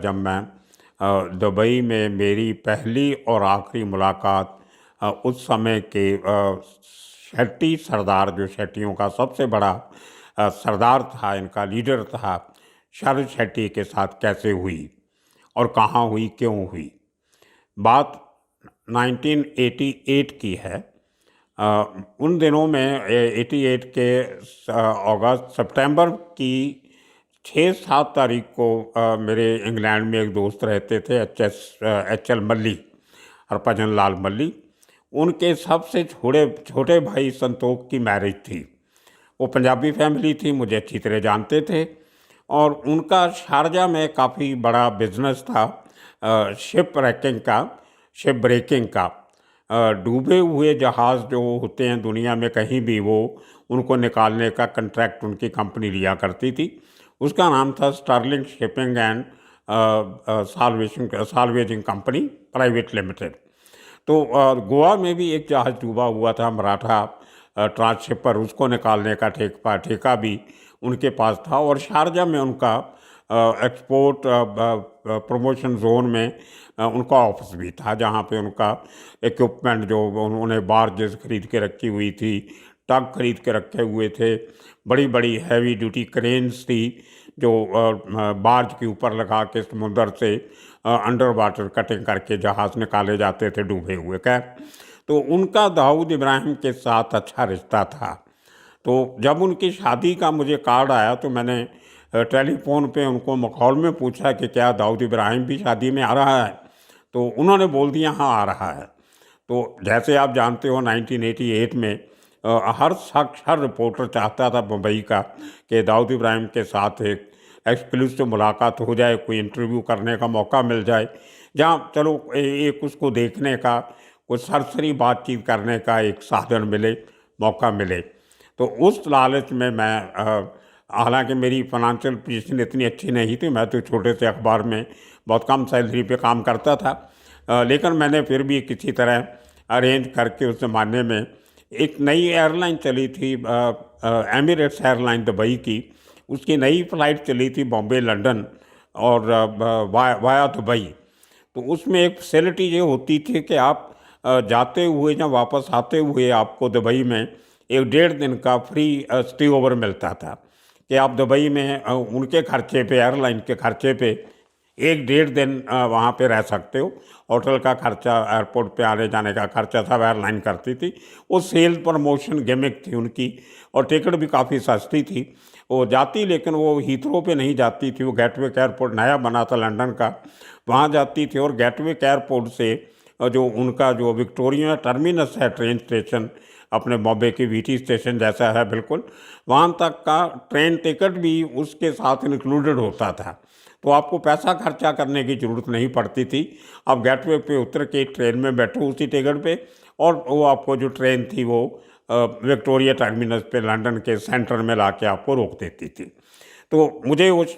जब मैं दुबई में मेरी पहली और आखिरी मुलाकात उस समय के शेट्टी सरदार, जो शेट्टियों का सबसे बड़ा सरदार था, इनका लीडर था, शरद शेट्टी के साथ कैसे हुई और कहाँ हुई, क्यों हुई। बात 1988 की है। उन दिनों में 88 के अगस्त सितंबर की 6-7 तारीख को मेरे इंग्लैंड में एक दोस्त रहते थे, एच एल मल्ली, हरभजन लाल मल्ली। उनके सबसे छोटे छोटे भाई संतोष की मैरिज थी। वो पंजाबी फैमिली थी, मुझे अच्छी तरह जानते थे, और उनका शारजा में काफ़ी बड़ा बिजनेस था शिप रैकिंग का, शिप ब्रेकिंग का। डूबे हुए जहाज़ जो होते हैं दुनिया में कहीं भी, वो उनको निकालने का कॉन्ट्रैक्ट उनकी कंपनी लिया करती थी। उसका नाम था Sterling shipping and salvaging company private limited. तो गोवा में भी एक जहाज़ डूबा हुआ था, मराठा ट्रांसशिपर, उसको निकालने का ठेका भी उनके पास था। और शारजा में उनका एक्सपोर्ट प्रमोशन जोन में उनका ऑफिस भी था, जहाँ पे उनका इक्विपमेंट, जो उन्होंने बार्जेस खरीद के रखी हुई थी, टग खरीद के रखे हुए थे, बड़ी बड़ी हैवी ड्यूटी क्रेन्स थी जो बार्ज के ऊपर लगा के समुंदर से अंडर वाटर कटिंग करके जहाज़ निकाले जाते थे डूबे हुए। खैर, तो उनका दाऊद इब्राहिम के साथ अच्छा रिश्ता था। तो जब उनकी शादी का मुझे कार्ड आया तो मैंने टेलीफोन पे उनको मखौल में पूछा कि क्या दाऊद इब्राहिम भी शादी में आ रहा है। तो उन्होंने बोल दिया हाँ आ रहा है। तो जैसे आप जानते हो 1988 में हर शख्स, हर रिपोर्टर चाहता था मुंबई का कि दाऊद इब्राहिम के साथ एक एक्सक्लूसिव मुलाकात हो जाए, कोई इंटरव्यू करने का मौका मिल जाए, जहाँ चलो एक उसको देखने का, कुछ सरसरी बातचीत करने का एक साधन मिले, मौका मिले। तो उस लालच में मैं, हालांकि मेरी फाइनेंशियल पोजीशन इतनी अच्छी नहीं थी, मैं तो छोटे से अखबार में बहुत कम सैलरी पे काम करता था, लेकिन मैंने फिर भी किसी तरह अरेंज करके उस ज़माने में एक नई एयरलाइन चली थी, एमिरेट्स एयरलाइन दुबई की। उसकी नई फ़्लाइट चली थी बॉम्बे लंदन और वाया दुबई। तो उसमें एक फैसिलिटी ये होती थी कि आप जाते हुए या वापस आते हुए आपको दुबई में 1-1.5 दिन का फ्री स्टे ओवर मिलता था, कि आप दुबई में उनके खर्चे पे, एयरलाइन के खर्चे पे 1-1.5 दिन वहाँ पे रह सकते हो। होटल का खर्चा, एयरपोर्ट पे आने जाने का खर्चा सब एयरलाइन करती थी। वो सेल प्रमोशन गिमिक थी उनकी, और टिकट भी काफ़ी सस्ती थी। वो जाती, लेकिन वो हीथ्रो पे नहीं जाती थी, वो गेटविक एयरपोर्ट नया बना था लंदन का, वहाँ जाती थी। और गेटविक एयरपोर्ट से जो उनका जो विक्टोरिया टर्मिनस है, ट्रेन स्टेशन, अपने बॉम्बे की वीटी स्टेशन जैसा है बिल्कुल, वहाँ तक का ट्रेन टिकट भी उसके साथ इंक्लूडेड होता था। तो आपको पैसा खर्चा करने की ज़रूरत नहीं पड़ती थी। आप गेटवे पे उतर के ट्रेन में बैठो उसी टिकट पे, और वो आपको जो ट्रेन थी वो विक्टोरिया टर्मिनस पे लंदन के सेंटर में ला के आपको रोक देती थी। तो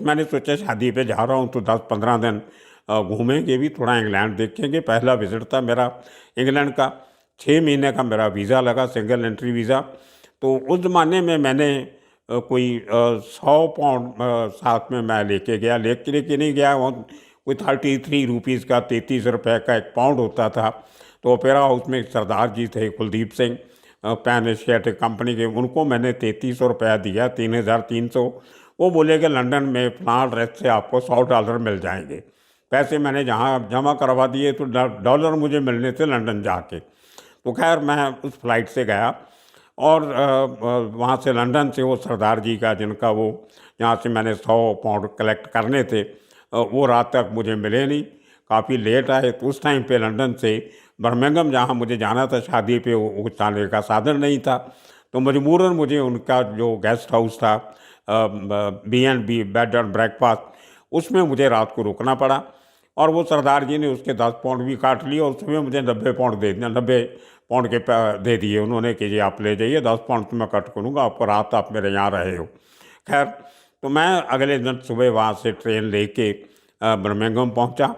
मैंने सोचा शादी पे जा रहा हूँ तो 10-15 दिन घूमेंगे भी, थोड़ा इंग्लैंड देखेंगे। पहला विज़िट था मेरा इंग्लैंड का, 6 महीने का मेरा वीज़ा लगा, सिंगल एंट्री वीज़ा। तो उस ज़माने में मैंने कोई 100 पाउंड साथ में मैं लेके गया, लेके नहीं गया, वहाँ कोई 33 रुपीज़ का, 33 रुपये का 1 पाउंड होता था। तो ओपेरा हाउस में एक सरदार जी थे, Kuldeep Singh, pan Asiatic company के, उनको मैंने 3300 रुपया दिया, 3300। वो बोले कि लंदन में फलां एड्रेस से आपको $100 मिल जाएंगे। पैसे मैंने जहाँ जमा करवा दिए, तो डॉलर मुझे मिलने थे लंदन जाके। तो खैर मैं उस फ्लाइट से गया, और वहाँ से लंदन से वो सरदार जी का, जिनका वो यहाँ से मैंने 100 पाउंड कलेक्ट करने थे, वो रात तक मुझे मिले नहीं, काफ़ी लेट आए। तो उस टाइम पे लंदन से बर्मिंघम, जहाँ मुझे जाना था शादी पे, वो जाने का साधन नहीं था। तो मजबूरन मुझे उनका जो गेस्ट हाउस था, B&B, बेड एंड ब्रेकफास्ट, उसमें मुझे रात को रुकना पड़ा। और वो सरदार जी ने उसके 10 पाउंड भी काट लिए, और उसमें मुझे 90 पाउंड दे दिया, 90 पाउंड के दे दिए उन्होंने कि जी आप ले जाइए, 10 पाउंड तो मैं कट करूँगा, आपको रात आप मेरे यहाँ रहे हो। खैर, तो मैं अगले दिन सुबह वहाँ से ट्रेन लेके बर्मिंघम पहुँचा,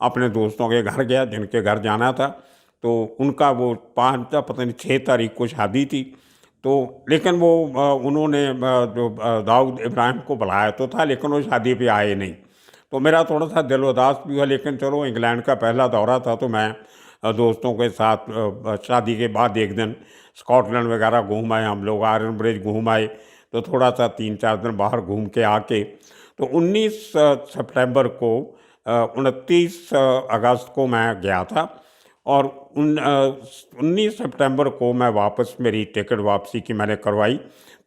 अपने दोस्तों के घर गया जिनके घर जाना था। तो उनका वो 5 पता नहीं 6 तारीख को शादी थी। तो लेकिन वो उन्होंने जो दाऊद इब्राहिम को बुलाया तो था, लेकिन वो शादी पे आए नहीं। तो मेरा थोड़ा सा दिल उदास भी हुआ, लेकिन चलो इंग्लैंड का पहला दौरा था तो मैं दोस्तों के साथ शादी के बाद एक दिन स्कॉटलैंड वगैरह घूम आए हम लोग, आयरन ब्रिज घूम आए। तो थोड़ा सा 3-4 दिन बाहर घूम के आके तो 19 सितंबर को 29 अगस्त को मैं गया था, और 19 सितंबर को मैं वापस, मेरी टिकट वापसी की मैंने करवाई।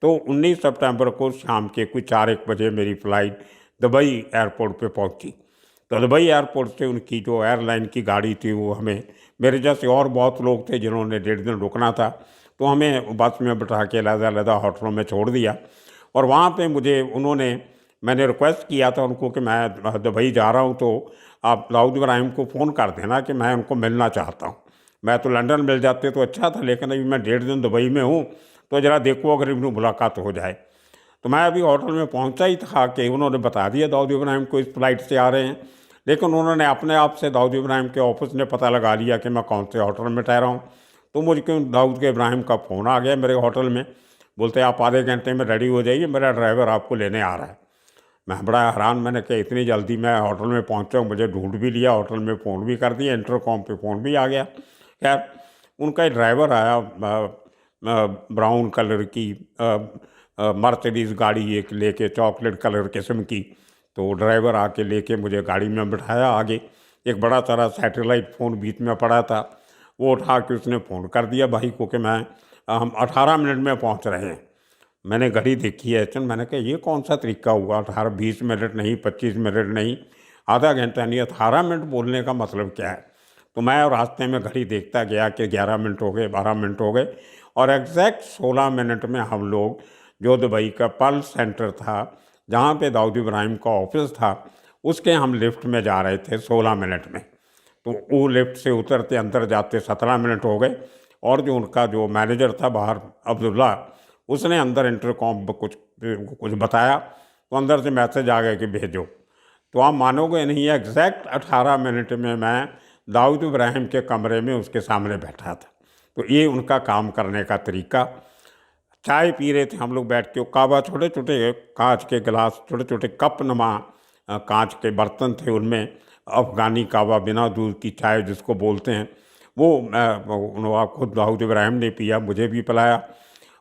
तो 19 सितंबर को शाम के कुछ 4-1 बजे मेरी फ़्लाइट दुबई एयरपोर्ट पे पहुंची। तो दुबई एयरपोर्ट से उनकी जो एयरलाइन की गाड़ी थी वो हमें, मेरे जैसे और बहुत लोग थे जिन्होंने 1.5 दिन रुकना था, तो हमें बस में बिठा के अलग-अलग होटलों में छोड़ दिया। और वहाँ पे मैंने रिक्वेस्ट किया था उनको कि मैं दुबई जा रहा हूँ, तो आप दाऊद इब्राहिम को फ़ोन कर देना कि मैं उनको मिलना चाहता हूँ। मैं तो लंदन मिल जाते तो अच्छा था, लेकिन अभी मैं 1.5 दिन दुबई में हूँ, तो ज़रा देखो अगर इनकी मुलाकात हो जाए। तो मैं अभी होटल में पहुंचा ही था कि उन्होंने बता दिया दाऊद इब्राहिम को इस फ्लाइट से आ रहे हैं, लेकिन उन्होंने अपने आप से, दाऊद इब्राहिम के ऑफिस ने पता लगा लिया कि मैं कौन से होटल में ठहरा हूँ। तो मुझे दाऊद के इब्राहिम का फ़ोन आ गया मेरे होटल में, बोलते आप आधे घंटे में रेडी हो जाइए, मेरा ड्राइवर आपको लेने आ रहा है। मैं बड़ा हैरान, मैंने कहा इतनी जल्दी मैं होटल में पहुंचा हूँ, मुझे ढूंढ भी लिया, होटल में फ़ोन भी कर दिया, इंटरकॉम पे फ़ोन भी आ गया। खैर उनका एक ड्राइवर आया, ब्राउन कलर की मर्सिडीज़ गाड़ी एक लेके, चॉकलेट कलर किस्म की। तो ड्राइवर आके लेके मुझे गाड़ी में बिठाया आगे। एक बड़ा सारा सैटेलाइट फ़ोन बीच में पड़ा था, वो उठा के उसने फ़ोन कर दिया भाई को कि हम 18 मिनट में पहुंच रहे हैं। मैंने घड़ी देखी है, चल मैंने कहा ये कौन सा तरीका हुआ, 18-20 मिनट नहीं, 25 मिनट नहीं, आधा घंटा नहीं, 18 मिनट बोलने का मतलब क्या है। तो मैं रास्ते में घड़ी देखता गया कि 11 मिनट हो गए, 12 मिनट हो गए, और एग्जैक्ट 16 मिनट में हम लोग, जो दुबई का पर्ल सेंटर था जहाँ पे दाऊद इब्राहिम का ऑफिस था, उसके हम लिफ्ट में जा रहे थे 16 मिनट में। तो वो लिफ्ट से उतरते अंदर जाते 17 मिनट हो गए, और जो उनका जो मैनेजर था बाहर, अब्दुल्ला, उसने अंदर इंटरकॉम पर कुछ कुछ बताया, तो अंदर से मैसेज आ गया कि भेजो। तो आप मानोगे नहीं, एग्जैक्ट 18 मिनट में मैं दाऊद इब्राहिम के कमरे में उसके सामने बैठा था। तो ये उनका काम करने का तरीका। चाय पी रहे थे हम लोग बैठ के, कावा, छोटे छोटे कांच के गिलास, छोटे छोटे कप नुमा कांच के बर्तन थे, उनमें अफ़गानी कावा, बिना दूध की चाय जिसको बोलते हैं, वो खुद दाऊद इब्राहिम ने पिया, मुझे भी पिलाया।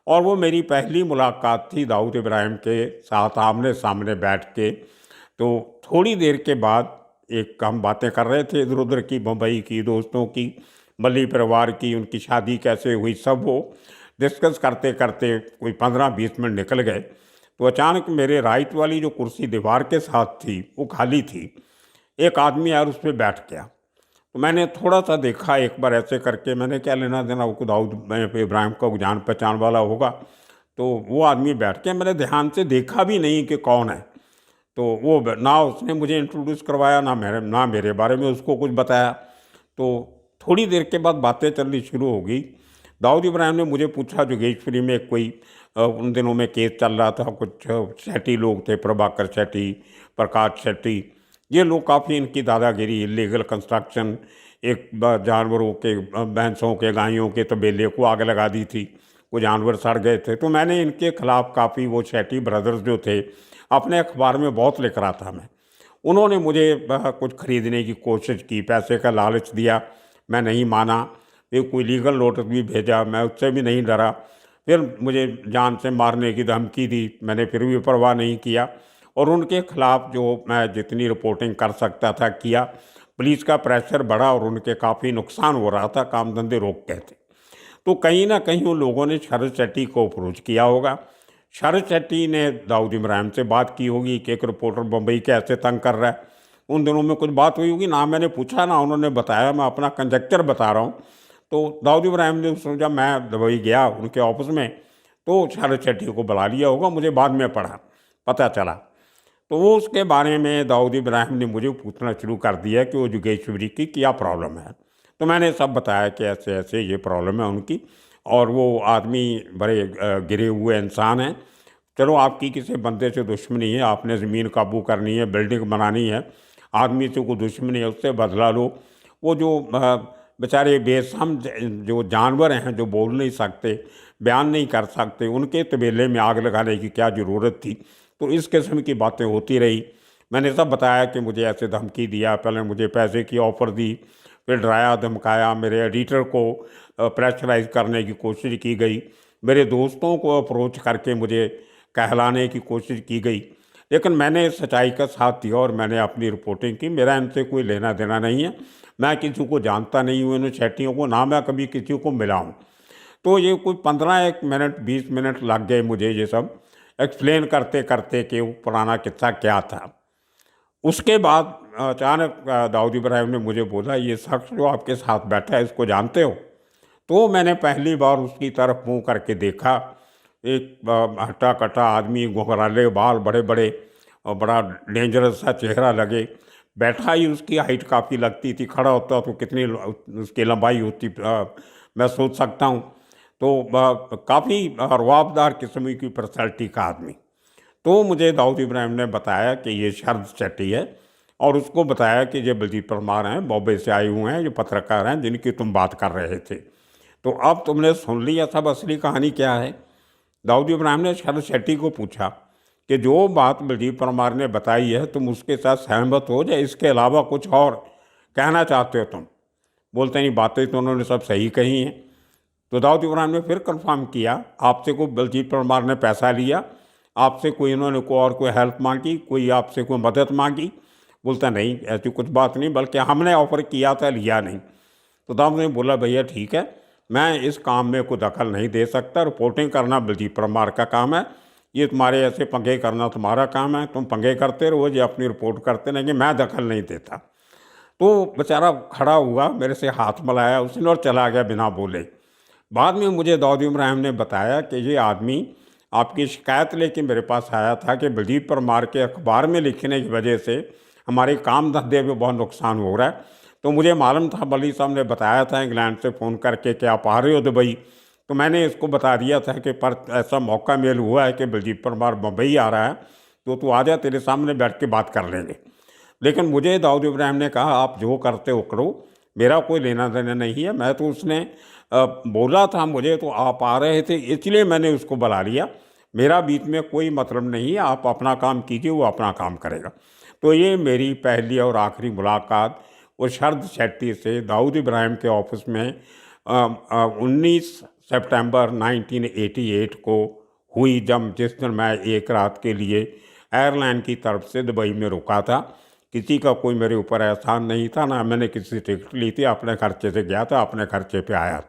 और वो मेरी पहली मुलाकात थी दाऊद इब्राहिम के साथ आमने सामने बैठ के। तो थोड़ी देर के बाद एक हम बातें कर रहे थे इधर उधर की, मुंबई की, दोस्तों की, मल्ली परिवार की, उनकी शादी कैसे हुई, सब वो डिस्कस करते करते कोई 15-20 मिनट निकल गए। तो अचानक मेरे राइट वाली जो कुर्सी दीवार के साथ थी वो खाली थी, एक आदमी यार उस पर बैठ गया। तो मैंने थोड़ा सा देखा, एक बार ऐसे करके, मैंने क्या लेना देना, वो दाऊद इब्राहिम का जान पहचान वाला होगा। तो वो आदमी बैठ के, मैंने ध्यान से देखा भी नहीं कि कौन है। तो वो ना उसने मुझे इंट्रोड्यूस करवाया, ना मेरे बारे में उसको कुछ बताया। तो थोड़ी देर के बाद बातें चलनी शुरू हो गई। दाऊद इब्राहिम ने मुझे पूछा, जोगेश्वरी में कोई उन दिनों में केस चल रहा था, कुछ शेट्टी लोग थे, प्रभाकर शेट्टी, प्रकाश शेट्टी, ये लोग काफ़ी, इनकी दादागिरी, इलीगल कंस्ट्रक्शन, एक जानवरों के, भैंसों के, गायों के तबेले को आग लगा दी थी, वो जानवर सड़ गए थे। तो मैंने इनके खिलाफ काफ़ी, वो शेट्टी ब्रदर्स जो थे, अपने अखबार में बहुत लिख रहा था मैं। उन्होंने मुझे कुछ खरीदने की कोशिश की, पैसे का लालच दिया, मैं नहीं माना। फिर कोई लीगल नोटिस भी भेजा, मैं उससे भी नहीं डरा। फिर मुझे जान से मारने की धमकी दी, मैंने फिर भी परवाह नहीं किया, और उनके खिलाफ जो मैं जितनी रिपोर्टिंग कर सकता था किया। पुलिस का प्रेशर बढ़ा और उनके काफ़ी नुकसान हो रहा था, काम धंधे रोक गए थे। तो कहीं ना कहीं उन लोगों ने शरद शेट्टी को अप्रोच किया होगा। शरद शेट्टी ने दाऊद इब्राहिम से बात की होगी कि एक रिपोर्टर बम्बई के ऐसे तंग कर रहा है। उन दिनों में कुछ बात हुई होगी, ना मैंने पूछा ना उन्होंने बताया, मैं अपना कंजक्चर बता रहा हूँ। तो दाऊद इब्राहिम ने सोचा, मैं दुबई गया उनके ऑफिस में, तो शरद शेट्टी को बुला लिया होगा, मुझे बाद में पता चला। तो वो उसके बारे में दाऊद इब्राहिम ने मुझे पूछना शुरू कर दिया कि वो जोगेश्वरी की क्या प्रॉब्लम है। तो मैंने सब बताया कि ऐसे ऐसे ये प्रॉब्लम है उनकी, और वो आदमी बड़े गिरे हुए इंसान हैं। चलो आपकी किसी बंदे से दुश्मनी है, आपने ज़मीन काबू करनी है, बिल्डिंग बनानी है, आदमी से कोई दुश्मनी है, उससे बदला लो। वो जो बेचारे बेसम जो जानवर हैं, जो बोल नहीं सकते, बयान नहीं कर सकते, उनके तबेले में आग लगाने की क्या ज़रूरत थी। तो इस किस्म की बातें होती रही। मैंने सब बताया कि मुझे ऐसे धमकी दिया, पहले मुझे पैसे की ऑफ़र दी, फिर डराया धमकाया, मेरे एडिटर को प्रेशराइज़ करने की कोशिश की गई, मेरे दोस्तों को अप्रोच करके मुझे कहलाने की कोशिश की गई। लेकिन मैंने सच्चाई का साथ दिया और मैंने अपनी रिपोर्टिंग की। मेरा इनसे कोई लेना देना नहीं है, मैं किसी को जानता नहीं हूँ इन शेट्टियों को, ना मैं कभी किसी को मिला हूँ। तो ये कोई 15 एक मिनट 20 मिनट लग गए मुझे ये सब एक्सप्लेन करते करते कि वो पुराना किस्सा क्या था। उसके बाद अचानक दाऊद इब्राहिम ने मुझे बोला, ये शख्स जो आपके साथ बैठा है इसको जानते हो? तो मैंने पहली बार उसकी तरफ मुंह करके देखा। एक हट्टा कट्टा आदमी, घुंघराले बाल, बड़े बड़े और बड़ा डेंजरस सा चेहरा लगे। बैठा ही उसकी हाइट काफ़ी लगती थी, खड़ा होता तो कितनी उसकी लंबाई होती मैं सोच सकता हूँ। तो काफ़ी रुआबदार किस्म की पर्सनैलिटी का आदमी। तो मुझे दाऊद इब्राहिम ने बताया कि ये शरद शेट्टी है, और उसको बताया कि ये बलजीत परमार हैं, बॉम्बे से आए हुए हैं, जो पत्रकार हैं जिनकी तुम बात कर रहे थे। तो अब तुमने सुन लिया सब, असली कहानी क्या है? दाऊद इब्राहिम ने शरद शेट्टी को पूछा कि जो बात बलजीत परमार ने बताई है तुम उसके साथ सहमत हो, या इसके अलावा कुछ और कहना चाहते हो तुम? बोलते नहीं, बातें तो उन्होंने सब सही कही हैं। तो दाऊद इब्राहिम ने फिर कंफर्म किया, आपसे कोई बलजीत परमार ने पैसा लिया, आपसे कोई इन्होंने और कोई हेल्प मांगी, कोई आपसे कोई मदद मांगी? बोलता नहीं, ऐसी कुछ बात नहीं, बल्कि हमने ऑफ़र किया था, लिया नहीं। तो दाऊद ने बोला, भैया ठीक है, मैं इस काम में कोई दखल नहीं दे सकता, रिपोर्टिंग करना बलजीत परमार का काम है, ये तुम्हारे ऐसे पंगे करना तुम्हारा काम है, तुम पंगे करते रहो, ये अपनी रिपोर्ट करते रहेंगे, मैं दखल नहीं देता। तो बेचारा खड़ा हुआ, मेरे से हाथ मिलाया उसने और चला गया बिना बोले। बाद में मुझे दाऊद इब्राहिम ने बताया कि ये आदमी आपकी शिकायत लेके मेरे पास आया था कि बलजीत परमार के अखबार में लिखने की वजह से हमारे काम धंधे में बहुत नुकसान हो रहा है। तो मुझे मालूम था, बली साहब ने बताया था इंग्लैंड से फ़ोन करके कि आप आ रहे हो दुबई। तो मैंने इसको बता दिया था कि पर ऐसा मौका मेल हुआ है कि बलजीत परमार मुंबई आ रहा है, तो तू आ जा, तेरे सामने बैठ के बात कर लेंगे। लेकिन मुझे दाऊद इब्राहिम ने कहा, आप जो करते हो करो, मेरा कोई लेना देना नहीं है। मैं तो उसने बोला था मुझे, तो आप आ रहे थे इसलिए मैंने उसको बुला लिया, मेरा बीच में कोई मतलब नहीं है, आप अपना काम कीजिए, वो अपना काम करेगा। तो ये मेरी पहली और आखिरी मुलाकात वो शरद शेट्टी से दाऊद इब्राहिम के ऑफिस में 19 सितंबर 1988 को हुई, जब जिस दिन मैं एक रात के लिए एयरलाइन की तरफ से दुबई में रुका था। किसी का कोई मेरे ऊपर एहसान नहीं था, ना मैंने किसी से टिकट ली थी, अपने खर्चे से गया था, अपने खर्चे पे आया।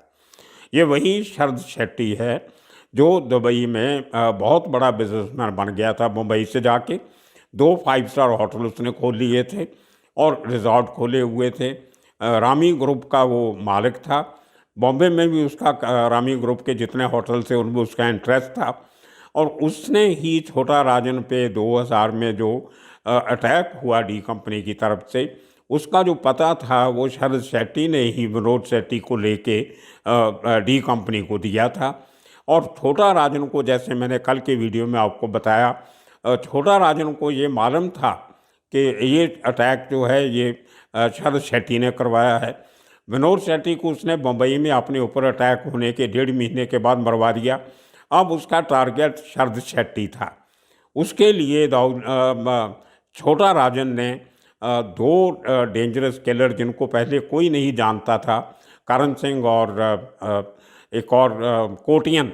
ये वही शरद शेट्टी है जो दुबई में बहुत बड़ा बिजनेसमैन बन गया था। मुंबई से जाके 2 5 स्टार होटल उसने खोल लिए थे और रिजॉर्ट खोले हुए थे। रामी ग्रुप का वो मालिक था। बॉम्बे में भी उसका रामी ग्रुप के जितने होटल थे उनमें उसका इंटरेस्ट था। और उसने ही छोटा राजन पे 2000 में जो अटैक हुआ डी कंपनी की तरफ से, उसका जो पता था वो शरद शेट्टी ने ही विनोद शेट्टी को लेके डी कंपनी को दिया था। और छोटा राजन को, जैसे मैंने कल के वीडियो में आपको बताया, छोटा राजन को ये मालूम था कि ये अटैक जो है ये शरद शेट्टी ने करवाया है। विनोद शेट्टी को उसने मुंबई में अपने ऊपर अटैक होने के 1.5 महीने के बाद मरवा दिया। अब उसका टारगेट शरद शेट्टी था। उसके लिए छोटा राजन ने 2 डेंजरस किलर, जिनको पहले कोई नहीं जानता था, करण सिंह और एक और कोटियन,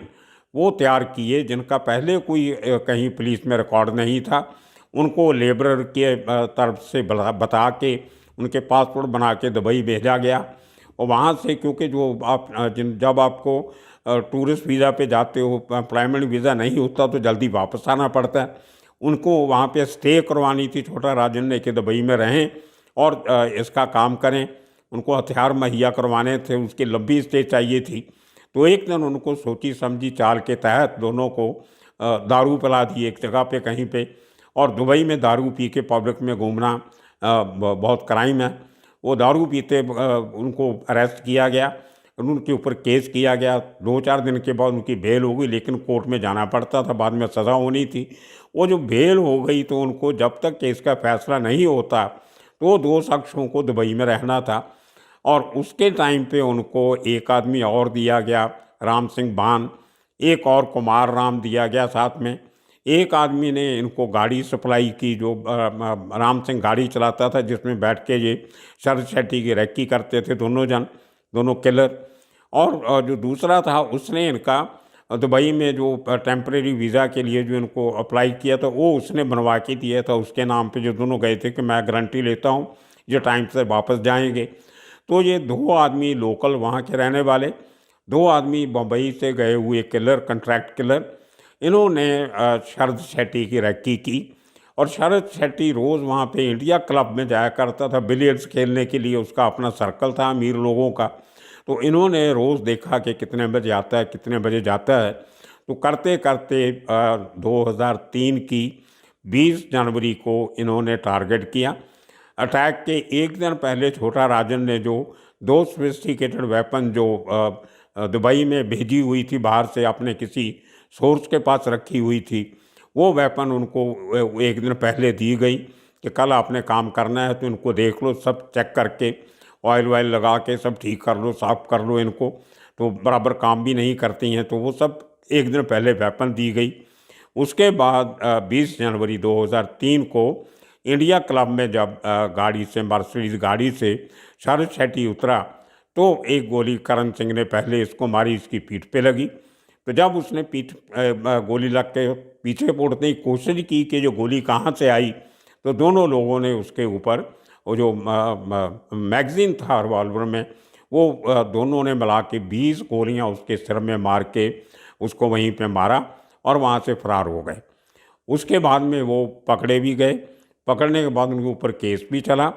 वो तैयार किए, जिनका पहले कोई कहीं पुलिस में रिकॉर्ड नहीं था। उनको लेबरर के तरफ से बता के उनके पासपोर्ट बना के दुबई भेजा गया। और वहाँ से, क्योंकि जो आप जब आपको टूरिस्ट वीज़ा पे जाते हो, एम्प्लॉयमेंट वीज़ा नहीं होता, तो जल्दी वापस आना पड़ता है। उनको वहाँ पे स्टे करवानी थी छोटा राजन ने कि दुबई में रहें और इसका काम करें। उनको हथियार मुहैया करवाने थे, उसकी लंबी स्टे चाहिए थी। तो एक दिन उनको सोची समझी चाल के तहत दोनों को दारू पिला दी एक जगह पे कहीं पे। और दुबई में दारू पी के पब्लिक में घूमना बहुत क्राइम है। वो दारू पीते उनको अरेस्ट किया गया, उनके ऊपर केस किया गया। 2-4 दिन के बाद उनकी बेल हो गई, लेकिन कोर्ट में जाना पड़ता था, बाद में सज़ा होनी थी। वो जो बेल हो गई, तो उनको जब तक केस का फैसला नहीं होता तो 2 शख्सों को दुबई में रहना था। और उसके टाइम पे उनको एक आदमी और दिया गया, राम सिंह बान, एक और कुमार राम दिया गया साथ में। एक आदमी ने इनको गाड़ी सप्लाई की, जो राम सिंह गाड़ी चलाता था, जिसमें बैठ के ये शरद शेट्टी की रैकी करते थे दोनों किलर। और जो दूसरा था उसने इनका दुबई में जो टेम्परेरी वीज़ा के लिए जो इनको अप्लाई किया था वो उसने बनवा के दिया था उसके नाम पे, जो दोनों गए थे कि मैं गारंटी लेता हूँ ये टाइम से वापस जाएंगे। तो ये दो आदमी लोकल वहाँ के रहने वाले, दो आदमी बम्बई से गए हुए किलर, कंट्रैक्ट किलर, इन्होंने शरद शेट्टी की रैकी की। और शरद शेट्टी रोज़ वहाँ पे इंडिया क्लब में जाया करता था बिलियर्ड्स खेलने के लिए, उसका अपना सर्कल था अमीर लोगों का। तो इन्होंने रोज़ देखा कि कितने बजे आता है कितने बजे जाता है। तो करते करते 2003 की 20 जनवरी को इन्होंने टारगेट किया। अटैक के एक दिन पहले छोटा राजन ने जो 2 सोफिस्टिकेटेड वेपन जो दुबई में भेजी हुई थी बाहर से, अपने किसी सोर्स के पास रखी हुई थी, वो वेपन उनको एक दिन पहले दी गई कि कल आपने काम करना है तो इनको देख लो, सब चेक करके ऑयल वायल लगा के सब ठीक कर लो, साफ कर लो इनको, तो बराबर काम भी नहीं करती हैं। तो वो सब एक दिन पहले वेपन दी गई। उसके बाद 20 जनवरी 2003 को इंडिया क्लब में जब गाड़ी से, मर्सिडीज गाड़ी से शरद शेट्टी उतरा तो एक गोली करण सिंह ने पहले इसको मारी, इसकी पीठ पे लगी। तो जब उसने गोली लग के पीछे मुड़ने की कोशिश की कि जो गोली कहाँ से आई, तो दोनों लोगों ने उसके ऊपर वो जो मैगज़ीन था रिवॉल्वर में, वो दोनों ने मिला के 20 गोलियां उसके सिर में मार के उसको वहीं पे मारा और वहाँ से फरार हो गए। उसके बाद में वो पकड़े भी गए। पकड़ने के बाद उनके ऊपर केस भी चला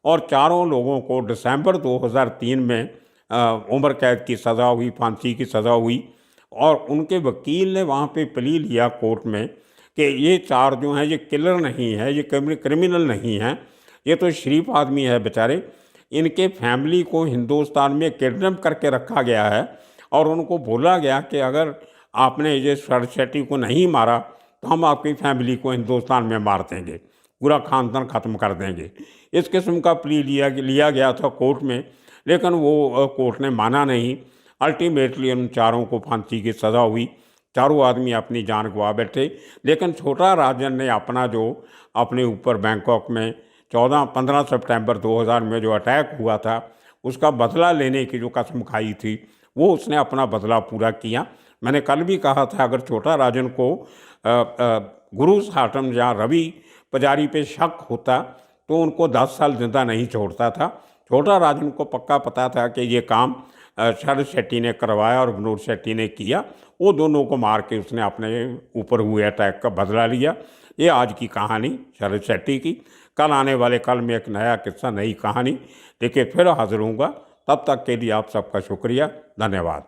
और चारों लोगों को दिसंबर 2003 में उम्र कैद की सज़ा हुई, फांसी की सज़ा हुई। और उनके वकील ने वहाँ पे प्ली लिया कोर्ट में कि ये चार जो हैं ये किलर नहीं है, ये क्रिमिनल नहीं हैं, ये तो शरीफ आदमी है बेचारे, इनके फैमिली को हिंदुस्तान में किडनैप करके रखा गया है और उनको बोला गया कि अगर आपने ये शरद शेट्टी को नहीं मारा तो हम आपकी फैमिली को हिंदुस्तान में मार देंगे, पूरा खानदान ख़त्म कर देंगे। इस किस्म का प्ली लिया गया था कोर्ट में, लेकिन वो कोर्ट ने माना नहीं। अल्टीमेटली उन चारों को फांसी की सज़ा हुई। चारों आदमी अपनी जान गंवा बैठे। लेकिन छोटा राजन ने अपना जो अपने ऊपर बैंकॉक में 15 सितंबर 2000 में जो अटैक हुआ था उसका बदला लेने की जो कसम खाई थी, वो उसने अपना बदला पूरा किया। मैंने कल भी कहा था अगर छोटा राजन को गुरु साटम या रवि पुजारी पे शक होता तो उनको 10 साल जिंदा नहीं छोड़ता था। छोटा राजन को पक्का पता था कि ये काम शरद शेट्टी ने करवाया और विनोद शेट्टी ने किया। वो दोनों को मार के उसने अपने ऊपर हुए अटैक का बदला लिया। ये आज की कहानी शरद शेट्टी की। कल आने वाले कल में एक नया किस्सा, नई कहानी लेके फिर हाजिर होऊंगा। तब तक के लिए आप सबका शुक्रिया, धन्यवाद।